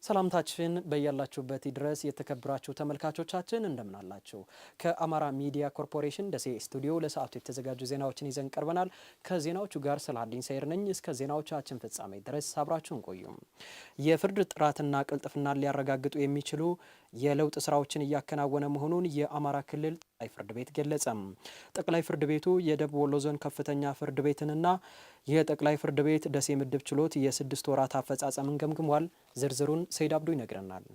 ሰላምታችን በያላችሁበት ድረስ የተከበራችሁ ተመልካቾቻችን እንደምን አላችሁ? ከአማራ ሚዲያ ኮርፖሬሽን ደሴ ስቱዲዮ ለሰዓቱ የተዘጋጁ ዜናዎችን ይዘን ቀርበናል። ከዜናዎቹ ጋር ሰላዲን ሰይር ነኝ። እስከ ዜናዎቻችን ፍጻሜ ድረስ አብራችሁን ቆዩ። የፍርድ ጥራትና ቅልጥፍናን ሊያረጋግጡ የሚችሉ የለውጥ ስራዎችን እያከናወነ መሆኑን የአማራ ክልል ጠቅላይ ፍርድ ቤት ገለጸ። ጠቅላይ ፍርድ ቤቱ የደቡብ ወሎ ዞን ከፍተኛ ፍርድ ቤትንና የጠቅላይ ፍርድ ቤት ደሴ ምድብ ችሎት የ6 ወራት አፈጻጸምን ገምግሟል። ዝርዝሩን ሰይድ አብዱ ይነግረናል።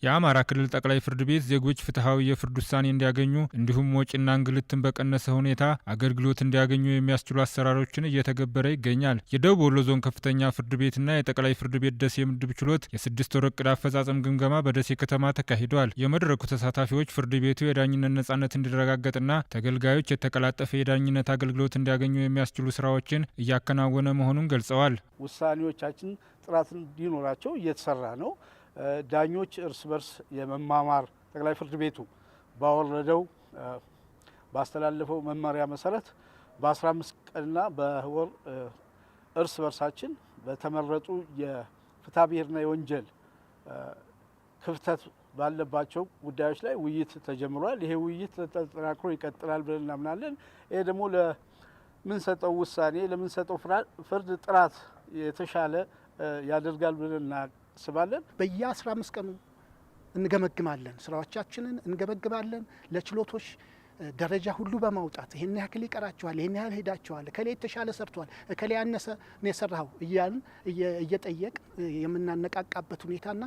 የአማራ ክልል ጠቅላይ ፍርድ ቤት ዜጎች ፍትሐዊ የፍርድ ውሳኔ እንዲያገኙ እንዲሁም ወጪና እንግልትን በቀነሰ ሁኔታ አገልግሎት እንዲያገኙ የሚያስችሉ አሰራሮችን እየተገበረ ይገኛል። የደቡብ ወሎ ዞን ከፍተኛ ፍርድ ቤትና የጠቅላይ ፍርድ ቤት ደሴ ምድብ ችሎት የ6 ወር ዕቅድ አፈጻጸም ግምገማ በደሴ ከተማ ተካሂዷል። የመድረኩ ተሳታፊዎች ፍርድ ቤቱ የዳኝነት ነጻነት እንዲረጋገጥና ተገልጋዮች የተቀላጠፈ የዳኝነት አገልግሎት እንዲያገኙ የሚያስችሉ ስራዎችን እያከናወነ መሆኑን ገልጸዋል። ውሳኔዎቻችን ጥራት እንዲኖራቸው እየተሰራ ነው። ዳኞች እርስ በርስ የመማማር ጠቅላይ ፍርድ ቤቱ ባወረደው ባስተላለፈው መመሪያ መሰረት በ15 ቀንና በወር እርስ በርሳችን በተመረጡ የፍትሐ ብሔርና የወንጀል ክፍተት ባለባቸው ጉዳዮች ላይ ውይይት ተጀምሯል። ይሄ ውይይት ተጠናክሮ ይቀጥላል ብለን እናምናለን። ይሄ ደግሞ ለምንሰጠው ውሳኔ ለምንሰጠው ፍርድ ጥራት የተሻለ ያደርጋል ብለን ስባለን በየ15 ቀኑ እንገመግማለን፣ ስራዎቻችንን እንገመግማለን። ለችሎቶች ደረጃ ሁሉ በማውጣት ይሄን ያክል ይቀራቸዋል፣ ይሄን ያህል ሄዳቸዋል፣ ከሌ የተሻለ ሰርቷል፣ ከሌ ያነሰ ነው የሰራው እያልን እየጠየቅ የምናነቃቃበት ሁኔታና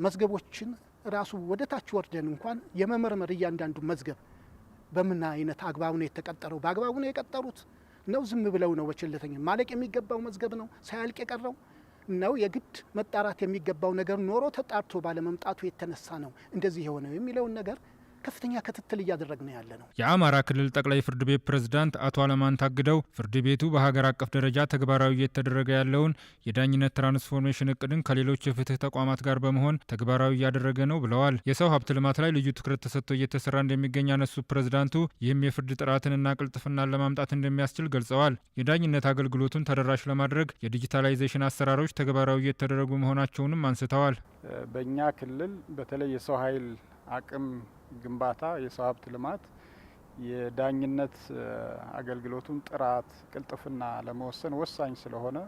መዝገቦችን ራሱ ወደ ታች ወርደን እንኳን የመመርመር እያንዳንዱ መዝገብ በምን አይነት አግባብ ነው የተቀጠረው፣ በአግባቡ ነው የቀጠሩት ነው፣ ዝም ብለው ነው በችልተኛ ማለቅ የሚገባው መዝገብ ነው ሳያልቅ የቀረው ነው፣ የግድ መጣራት የሚገባው ነገር ኖሮ ተጣርቶ ባለመምጣቱ የተነሳ ነው እንደዚህ የሆነው የሚለውን ነገር ከፍተኛ ክትትል እያደረግን ያለ ነው። የአማራ ክልል ጠቅላይ ፍርድ ቤት ፕሬዝዳንት አቶ አለማን ታግደው ፍርድ ቤቱ በሀገር አቀፍ ደረጃ ተግባራዊ እየተደረገ ያለውን የዳኝነት ትራንስፎርሜሽን እቅድን ከሌሎች የፍትህ ተቋማት ጋር በመሆን ተግባራዊ እያደረገ ነው ብለዋል። የሰው ሀብት ልማት ላይ ልዩ ትኩረት ተሰጥቶ እየተሰራ እንደሚገኝ ያነሱት ፕሬዝዳንቱ ይህም የፍርድ ጥራትንና ቅልጥፍናን ለማምጣት እንደሚያስችል ገልጸዋል። የዳኝነት አገልግሎቱን ተደራሽ ለማድረግ የዲጂታላይዜሽን አሰራሮች ተግባራዊ እየተደረጉ መሆናቸውንም አንስተዋል። በእኛ ክልል በተለይ የሰው ኃይል አቅም ግንባታ፣ የሰው ሀብት ልማት የዳኝነት አገልግሎቱን ጥራት፣ ቅልጥፍና ለመወሰን ወሳኝ ስለሆነ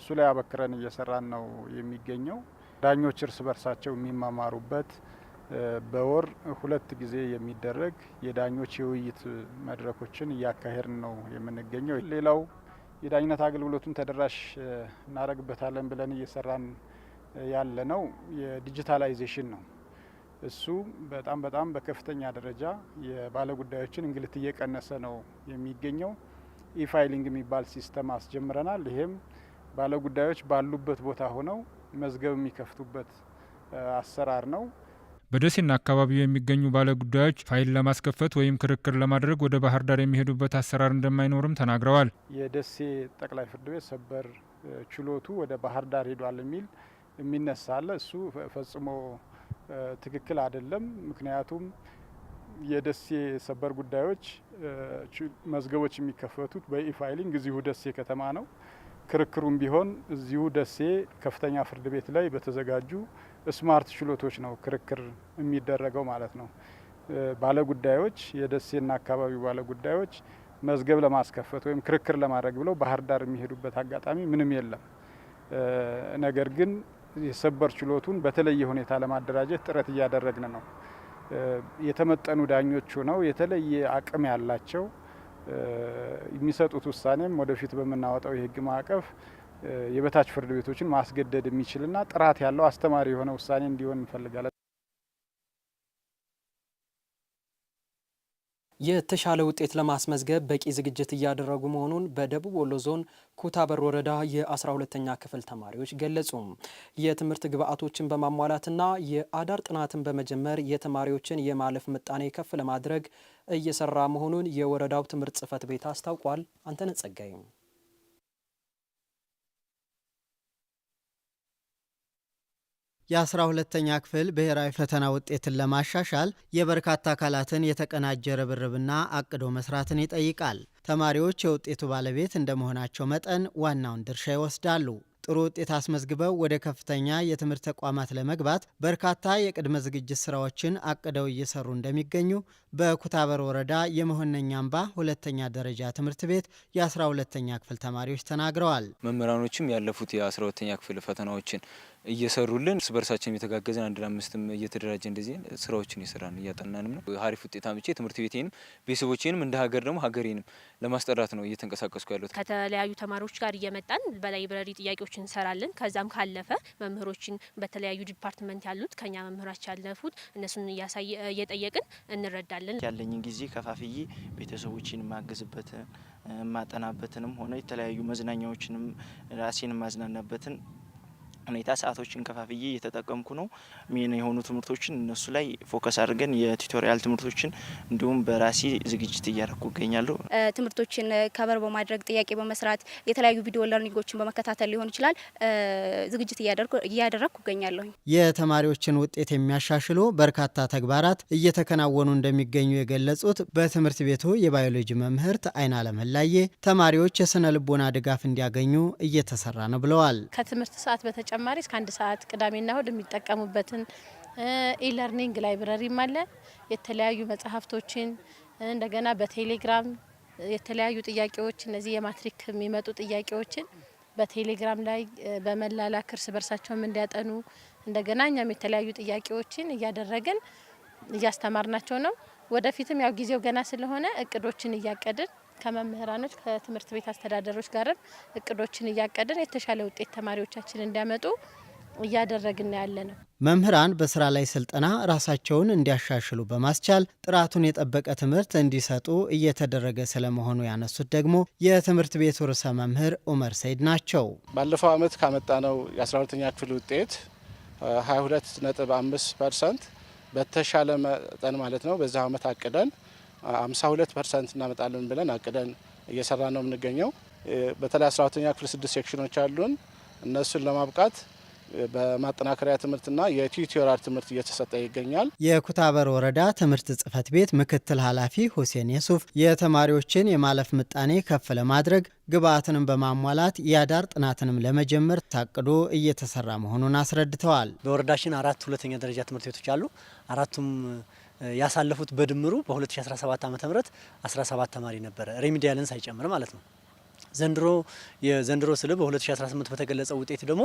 እሱ ላይ አበክረን እየሰራን ነው የሚገኘው። ዳኞች እርስ በርሳቸው የሚማማሩበት በወር 2 ጊዜ የሚደረግ የዳኞች የውይይት መድረኮችን እያካሄድን ነው የምንገኘው። ሌላው የዳኝነት አገልግሎቱን ተደራሽ እናደርግበታለን ብለን እየሰራን ያለ ነው የዲጂታላይዜሽን ነው። እሱ በጣም በከፍተኛ ደረጃ የባለጉዳዮችን እንግልት እየቀነሰ ነው የሚገኘው። ኢፋይሊንግ የሚባል ሲስተም አስጀምረናል። ይሄም ባለጉዳዮች ባሉበት ቦታ ሆነው መዝገብ የሚከፍቱበት አሰራር ነው። በደሴና አካባቢው የሚገኙ ባለጉዳዮች ፋይል ለማስከፈት ወይም ክርክር ለማድረግ ወደ ባህር ዳር የሚሄዱበት አሰራር እንደማይኖርም ተናግረዋል። የደሴ ጠቅላይ ፍርድ ቤት ሰበር ችሎቱ ወደ ባህር ዳር ሄዷል የሚነሳ አለ። እሱ ፈጽሞ ትክክል አይደለም። ምክንያቱም የደሴ ሰበር ጉዳዮች መዝገቦች የሚከፈቱት በኢፋይሊንግ እዚሁ ደሴ ከተማ ነው። ክርክሩም ቢሆን እዚሁ ደሴ ከፍተኛ ፍርድ ቤት ላይ በተዘጋጁ ስማርት ችሎቶች ነው ክርክር የሚደረገው ማለት ነው። ባለጉዳዮች የደሴና አካባቢው ባለጉዳዮች መዝገብ ለማስከፈት ወይም ክርክር ለማድረግ ብለው ባህር ዳር የሚሄዱበት አጋጣሚ ምንም የለም። ነገር ግን የሰበር ችሎቱን በተለየ ሁኔታ ለማደራጀት ጥረት እያደረግን ነው። የተመጠኑ ዳኞች ሆነው የተለየ አቅም ያላቸው የሚሰጡት ውሳኔም ወደፊት በምናወጣው የሕግ ማዕቀፍ የበታች ፍርድ ቤቶችን ማስገደድ የሚችልና ጥራት ያለው አስተማሪ የሆነ ውሳኔ እንዲሆን እንፈልጋለን። የተሻለ ውጤት ለማስመዝገብ በቂ ዝግጅት እያደረጉ መሆኑን በደቡብ ወሎ ዞን ኩታበር ወረዳ የ12ኛ ክፍል ተማሪዎች ገለጹ። የትምህርት ግብዓቶችን በማሟላትና የአዳር ጥናትን በመጀመር የተማሪዎችን የማለፍ ምጣኔ ከፍ ለማድረግ እየሰራ መሆኑን የወረዳው ትምህርት ጽሕፈት ቤት አስታውቋል። አንተነህ ጸጋይ የ12ኛ ክፍል ብሔራዊ ፈተና ውጤትን ለማሻሻል የበርካታ አካላትን የተቀናጀ ርብርብና አቅዶ መስራትን ይጠይቃል። ተማሪዎች የውጤቱ ባለቤት እንደመሆናቸው መጠን ዋናውን ድርሻ ይወስዳሉ። ጥሩ ውጤት አስመዝግበው ወደ ከፍተኛ የትምህርት ተቋማት ለመግባት በርካታ የቅድመ ዝግጅት ስራዎችን አቅደው እየሰሩ እንደሚገኙ በኩታበር ወረዳ የመሆነኛ አምባ ሁለተኛ ደረጃ ትምህርት ቤት የ12ኛ ክፍል ተማሪዎች ተናግረዋል። መምህራኖችም ያለፉት የ12ኛ ክፍል ፈተናዎችን እየሰሩልን እርስ በርሳችን የተጋገዘን አንድ ለአምስትም እየተደራጀ እንደዚህ ስራዎችን እየሰራን እያጠናንም ነው። ሀሪፍ ውጤት አምጪ ትምህርት ቤቴንም ቤተሰቦቼንም እንደ ሀገር ደግሞ ሀገሬንም ለማስጠራት ነው እየተንቀሳቀስኩ ያሉት። ከተለያዩ ተማሪዎች ጋር እየመጣን በላይብረሪ ጥያቄዎችን እንሰራለን። ከዛም ካለፈ መምህሮችን በተለያዩ ዲፓርትመንት ያሉት ከኛ መምህራች ያለፉት እነሱን እየጠየቅን እንረዳለን። ያለኝን ጊዜ ከፋፍዬ ቤተሰቦችን ማገዝበትን ማጠናበትንም ሆነ የተለያዩ መዝናኛዎችንም ራሴን ማዝናናበትን ሁኔታ ሰዓቶችን ከፋፍዬ እየተጠቀምኩ ነው። ምን የሆኑ ትምህርቶችን እነሱ ላይ ፎከስ አድርገን የቱቶሪያል ትምህርቶችን እንዲሁም በራሴ ዝግጅት እያደረኩ እገኛለሁ። ትምህርቶችን ከበር በማድረግ ጥያቄ በመስራት የተለያዩ ቪዲዮ ለርኒንጎችን በመከታተል ሊሆን ይችላል ዝግጅት እያደረኩ እገኛለሁ። የተማሪዎችን ውጤት የሚያሻሽሉ በርካታ ተግባራት እየተከናወኑ እንደሚገኙ የገለጹት በትምህርት ቤቱ የባዮሎጂ መምህርት አይናለም ህላዬ ተማሪዎች የስነ ልቦና ድጋፍ እንዲያገኙ እየተሰራ ነው ብለዋል። ከትምህርት ሰዓት በተጨማሪ እስከ 1 ሰዓት ቅዳሜና እሁድ የሚጠቀሙበትን ኢለርኒንግ ላይብረሪም አለ። የተለያዩ መጽሐፍቶችን እንደገና በቴሌግራም የተለያዩ ጥያቄዎች እነዚህ የማትሪክ የሚመጡ ጥያቄዎችን በቴሌግራም ላይ በመላላክ እርስ በርሳቸውም እንዲያጠኑ እንደገና እኛም የተለያዩ ጥያቄዎችን እያደረግን እያስተማርናቸው ነው። ወደፊትም ያው ጊዜው ገና ስለሆነ እቅዶችን እያቀድን ከመምህራኖች ከትምህርት ቤት አስተዳደሮች ጋር እቅዶችን እያቀድን የተሻለ ውጤት ተማሪዎቻችን እንዲያመጡ እያደረግን ያለ ነው። መምህራን በስራ ላይ ስልጠና ራሳቸውን እንዲያሻሽሉ በማስቻል ጥራቱን የጠበቀ ትምህርት እንዲሰጡ እየተደረገ ስለመሆኑ ያነሱት ደግሞ የትምህርት ቤቱ ርዕሰ መምህር ኡመር ሰይድ ናቸው። ባለፈው ዓመት ካመጣነው የ12ኛ ክፍል ውጤት 22.5% በተሻለ መጠን ማለት ነው። በዛ ዓመት አቅደን 52% እናመጣለን ብለን አቅደን እየሰራ ነው የምንገኘው። በተለይ 12ኛ ክፍል 6 ሴክሽኖች አሉን። እነሱን ለማብቃት በማጠናከሪያ ትምህርትና የቲዩቶሪያል ትምህርት እየተሰጠ ይገኛል። የኩታበር ወረዳ ትምህርት ጽሕፈት ቤት ምክትል ኃላፊ ሁሴን የሱፍ የተማሪዎችን የማለፍ ምጣኔ ከፍ ለማድረግ ግብዓትንም በማሟላት የአዳር ጥናትንም ለመጀመር ታቅዶ እየተሰራ መሆኑን አስረድተዋል። በወረዳችን 4 ሁለተኛ ደረጃ ትምህርት ቤቶች አሉ። አራቱም ያሳለፉት በድምሩ በ2017 ዓ.ም 17 ተማሪ ነበረ ሬሚዲያልን ሳይጨምር ማለት ነው። የዘንድሮ ስለ በ2018 በተገለጸው ውጤት ደግሞ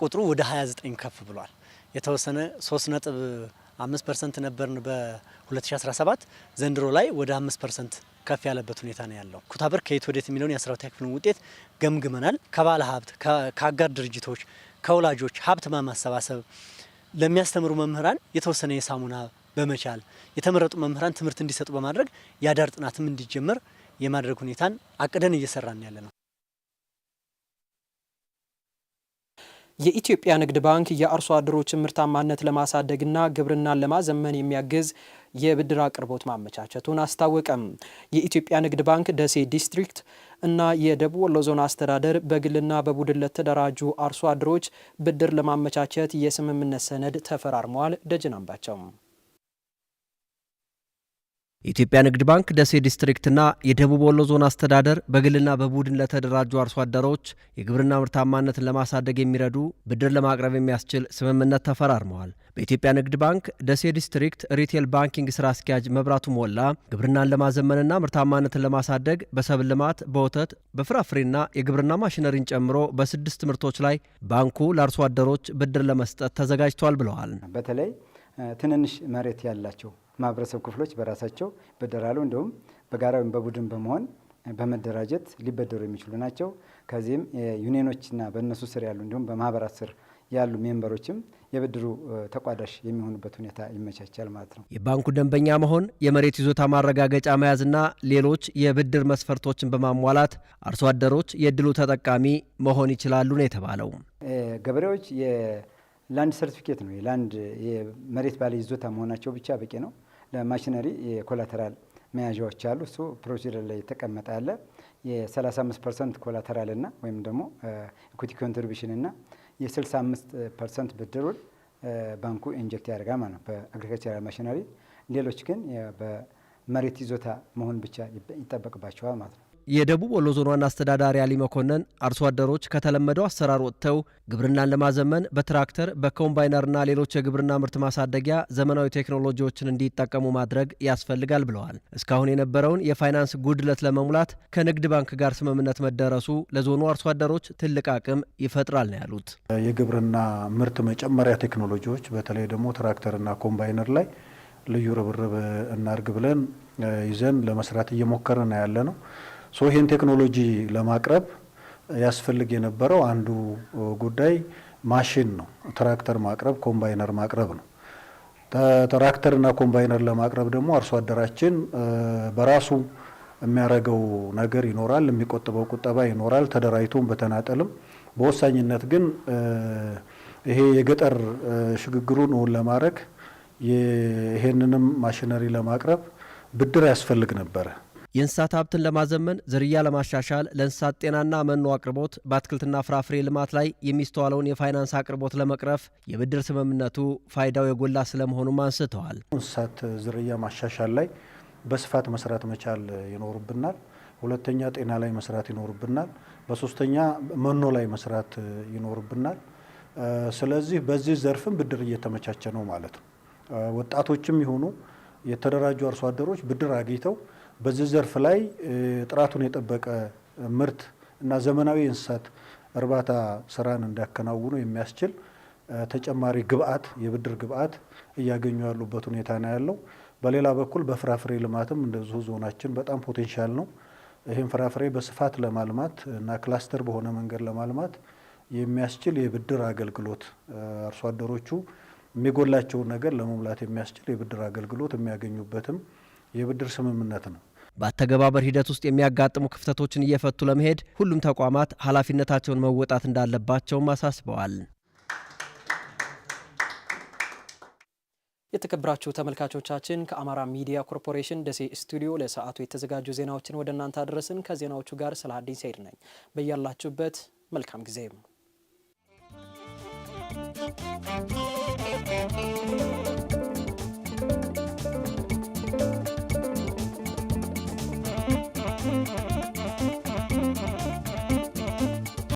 ቁጥሩ ወደ 29 ከፍ ብሏል። የተወሰነ 3.5% ነበርን በ2017 ዘንድሮ ላይ ወደ 5% ከፍ ያለበት ሁኔታ ነው ያለው። ኩታበር ከየት ወዴት የሚለውን የ12ኛ ክፍል ውጤት ገምግመናል። ከባለ ሀብት ከአጋር ድርጅቶች ከወላጆች ሀብት በማሰባሰብ ለሚያስተምሩ መምህራን የተወሰነ የሳሙና በመቻል የተመረጡ መምህራን ትምህርት እንዲሰጡ በማድረግ የአዳር ጥናትም እንዲጀመር የማድረግ ሁኔታን አቅደን እየሰራን ያለ ነው። የኢትዮጵያ ንግድ ባንክ የአርሶ አደሮችን ምርታማነት ለማሳደግና ግብርናን ለማዘመን የሚያግዝ የብድር አቅርቦት ማመቻቸቱን አስታወቀም። የኢትዮጵያ ንግድ ባንክ ደሴ ዲስትሪክት እና የደቡብ ወሎ ዞን አስተዳደር በግልና በቡድን ለተደራጁ አርሶ አደሮች ብድር ለማመቻቸት የስምምነት ሰነድ ተፈራርመዋል። ደጀን አምባቸው የኢትዮጵያ ንግድ ባንክ ደሴ ዲስትሪክትና የደቡብ ወሎ ዞን አስተዳደር በግልና በቡድን ለተደራጁ አርሶ አደሮች የግብርና ምርታማነትን ለማሳደግ የሚረዱ ብድር ለማቅረብ የሚያስችል ስምምነት ተፈራርመዋል። በኢትዮጵያ ንግድ ባንክ ደሴ ዲስትሪክት ሪቴል ባንኪንግ ስራ አስኪያጅ መብራቱ ሞላ ግብርናን ለማዘመንና ምርታማነትን ለማሳደግ በሰብል ልማት፣ በወተት፣ በፍራፍሬና የግብርና ማሽነሪን ጨምሮ በ6 ምርቶች ላይ ባንኩ ለአርሶ አደሮች ብድር ለመስጠት ተዘጋጅቷል ብለዋል። በተለይ ትንንሽ መሬት ያላቸው ማህበረሰብ ክፍሎች በራሳቸው ይበደራሉ። እንዲሁም በጋራ ወይም በቡድን በመሆን በመደራጀት ሊበደሩ የሚችሉ ናቸው። ከዚህም ዩኒየኖችና በእነሱ ስር ያሉ እንዲሁም በማህበራት ስር ያሉ ሜምበሮችም የብድሩ ተቋዳሽ የሚሆኑበት ሁኔታ ይመቻቻል ማለት ነው። የባንኩ ደንበኛ መሆን፣ የመሬት ይዞታ ማረጋገጫ መያዝና ሌሎች የብድር መስፈርቶችን በማሟላት አርሶ አደሮች የእድሉ ተጠቃሚ መሆን ይችላሉ ነው የተባለው። ገበሬዎች የላንድ ሰርቲፊኬት ነው የላንድ የመሬት ባለ ይዞታ መሆናቸው ብቻ በቂ ነው። ለማሽነሪ የኮላተራል መያዣዎች አሉ። እሱ ፕሮሲጀር ላይ የተቀመጠ ያለ የ35% ኮላተራል እና ወይም ደግሞ ኢኩቲ ኮንትሪቢሽን እና የ65% ብድሩን ባንኩ ኢንጀክት ያደርጋል ማለት ነው በአግሪካልቸራል ማሽነሪ። ሌሎች ግን በመሬት ይዞታ መሆን ብቻ ይጠበቅባቸዋል ማለት ነው። የደቡብ ወሎ ዞን ዋና አስተዳዳሪ አሊ መኮንን አርሶ አደሮች ከተለመደው አሰራር ወጥተው ግብርናን ለማዘመን በትራክተር በኮምባይነርና ሌሎች የግብርና ምርት ማሳደጊያ ዘመናዊ ቴክኖሎጂዎችን እንዲጠቀሙ ማድረግ ያስፈልጋል ብለዋል። እስካሁን የነበረውን የፋይናንስ ጉድለት ለመሙላት ከንግድ ባንክ ጋር ስምምነት መደረሱ ለዞኑ አርሶ አደሮች ትልቅ አቅም ይፈጥራል ነው ያሉት። የግብርና ምርት መጨመሪያ ቴክኖሎጂዎች በተለይ ደግሞ ትራክተርና ኮምባይነር ላይ ልዩ ርብርብ እናርግ ብለን ይዘን ለመስራት እየሞከርን ያለ ነው። ይህን ቴክኖሎጂ ለማቅረብ ያስፈልግ የነበረው አንዱ ጉዳይ ማሽን ነው። ትራክተር ማቅረብ፣ ኮምባይነር ማቅረብ ነው። ትራክተርና ኮምባይነር ለማቅረብ ደግሞ አርሶ አደራችን በራሱ የሚያደርገው ነገር ይኖራል፣ የሚቆጥበው ቁጠባ ይኖራል፣ ተደራጅቶም በተናጠልም። በወሳኝነት ግን ይሄ የገጠር ሽግግሩን እውን ለማድረግ ይሄንንም ማሽነሪ ለማቅረብ ብድር ያስፈልግ ነበረ። የእንስሳት ሀብትን ለማዘመን ዝርያ ለማሻሻል ለእንስሳት ጤናና መኖ አቅርቦት በአትክልትና ፍራፍሬ ልማት ላይ የሚስተዋለውን የፋይናንስ አቅርቦት ለመቅረፍ የብድር ስምምነቱ ፋይዳው የጎላ ስለመሆኑም አንስተዋል። እንስሳት ዝርያ ማሻሻል ላይ በስፋት መስራት መቻል ይኖርብናል። ሁለተኛ ጤና ላይ መስራት ይኖርብናል። በሶስተኛ መኖ ላይ መስራት ይኖርብናል። ስለዚህ በዚህ ዘርፍም ብድር እየተመቻቸ ነው ማለት ነው። ወጣቶችም ይሁኑ የተደራጁ አርሶ አደሮች ብድር አግኝተው በዚህ ዘርፍ ላይ ጥራቱን የጠበቀ ምርት እና ዘመናዊ እንስሳት እርባታ ስራን እንዲያከናውኑ የሚያስችል ተጨማሪ ግብአት የብድር ግብአት እያገኙ ያሉበት ሁኔታ ነው ያለው። በሌላ በኩል በፍራፍሬ ልማትም እንደዚሁ ዞናችን በጣም ፖቴንሻል ነው። ይህም ፍራፍሬ በስፋት ለማልማት እና ክላስተር በሆነ መንገድ ለማልማት የሚያስችል የብድር አገልግሎት አርሶ አደሮቹ የሚጎላቸውን ነገር ለመሙላት የሚያስችል የብድር አገልግሎት የሚያገኙበትም የብድር ስምምነት ነው። በአተገባበር ሂደት ውስጥ የሚያጋጥሙ ክፍተቶችን እየፈቱ ለመሄድ ሁሉም ተቋማት ኃላፊነታቸውን መወጣት እንዳለባቸውም አሳስበዋል። የተከበራችሁ ተመልካቾቻችን ከአማራ ሚዲያ ኮርፖሬሽን ደሴ ስቱዲዮ ለሰዓቱ የተዘጋጁ ዜናዎችን ወደ እናንተ አድረስን። ከዜናዎቹ ጋር ሰላሀዲን ሰይድ ነኝ። በያላችሁበት መልካም ጊዜ